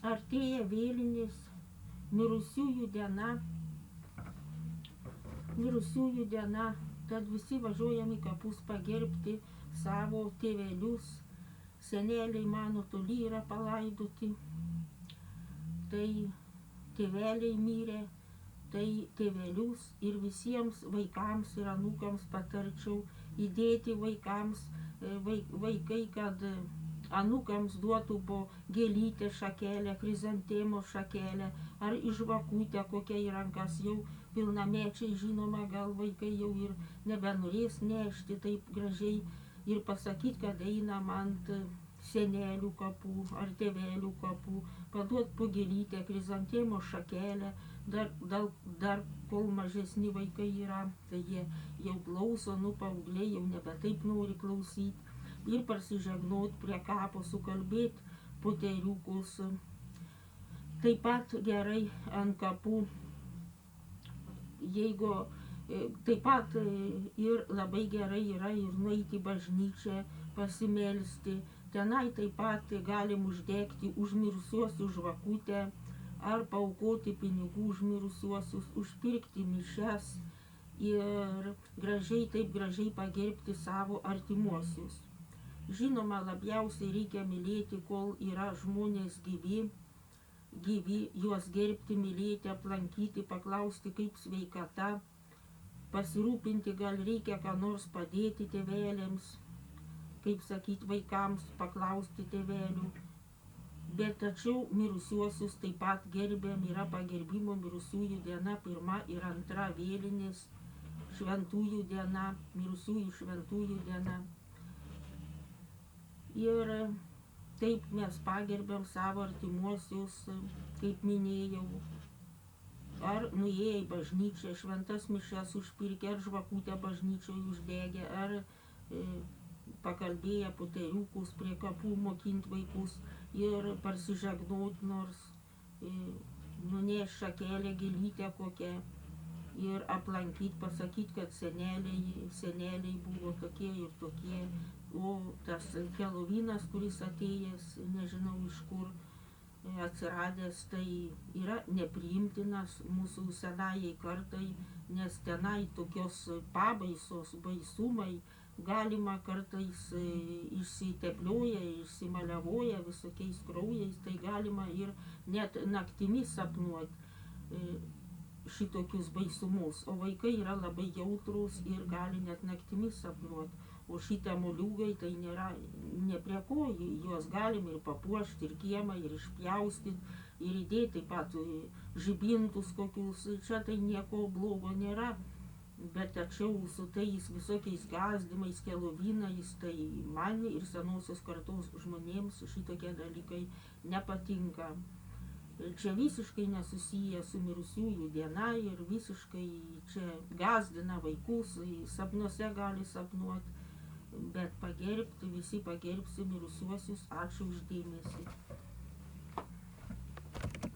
Artėja vėlinės, mirusiųjų diena, tad visi važiuojam į kapus pagerbti savo tėvelius. Seneliai mano toli yra palaidoti, tai tėveliai mirė, tai tėvelius ir visiems vaikams ir anūkams patarčiau įdėti vaikai, kad anūkams duotų po gėlytę šakelę, krizantemo šakelę ar žvakutę kokią į rankas. Jau pilnamečiai, žinoma, gal vaikai jau ir nebenorės nešti taip gražiai ir pasakyti, kad einam ant senelių kapų ar tėvelių kapų, paduot po gėlytę, krizantemo šakelę. Dar kol mažesni vaikai yra, tai jie jau klauso, paaugliai jau nebe taip nori klausyti. Ir parsižegnot prie kapo, sukalbėt poteriukus. Taip pat gerai ant kapų, jeigu taip pat ir labai gerai yra ir nueiti į bažnyčią, pasimelsti. Tenai taip pat galim uždegti už mirusiuosius žvakutę ar paaukoti pinigų už mirusiuosius, užpirkti mišias ir taip gražiai pagerbti savo artimuosius. Žinoma, labiausiai reikia mylėti, kol yra žmonės gyvi, juos gerbti, mylėti, aplankyti, paklausti, kaip sveikata, pasirūpinti, gal reikia ką nors padėti tėveliams, kaip sakyti, vaikams, paklausti tėvelių. Bet tačiau mirusiuosius taip pat gerbiam, yra pagerbimo mirusiųjų diena, 1 ir 2 vėlinės, šventųjų diena, mirusiųjų šventųjų diena. Ir taip mes pagerbiam savo artimuosius, kaip minėjau, ar nuėję į bažnyčią, šventas mišias užpirkę, ar žvakutę bažnyčioje uždegę, ar pakalbėję poteriukus prie kapų, mokint vaikus ir parsižegnot, nors nuneš šakelę, gėlytę kokią ir aplankyt, pasakyt, kad seneliai buvo tokie ir tokie. O tas Helovynas, kuris atėjęs, nežinau iš kur atsiradęs, tai yra nepriimtinas mūsų senajai kartai, nes tenai tokios pabaisos, baisumai, galima kartais išsiteplioja, išsimaliavoja visokiais kraujais, tai galima ir net naktimis sapnuoti šitokius baisumus. O vaikai yra labai jautrus ir gali net naktimis sapnuoti. O šitie moliūgai tai nėra ne prie ko, juos galim ir papuošti, ir kiemą, ir išpjaustyti, ir įdėti taip pat žibintus kokius, čia tai nieko blogo nėra. Bet tačiau su tais visokiais gazdimais, Helovynais, tai man ir senosios kartos žmonėms šitokie dalykai nepatinka. Čia visiškai nesusiję su mirusiųjų diena ir visiškai čia gazdina vaikus, sapnuose gali sapnuoti, bet pagerbti, visi pagerbsi mirusiuosius. Ačiū už dėmesį.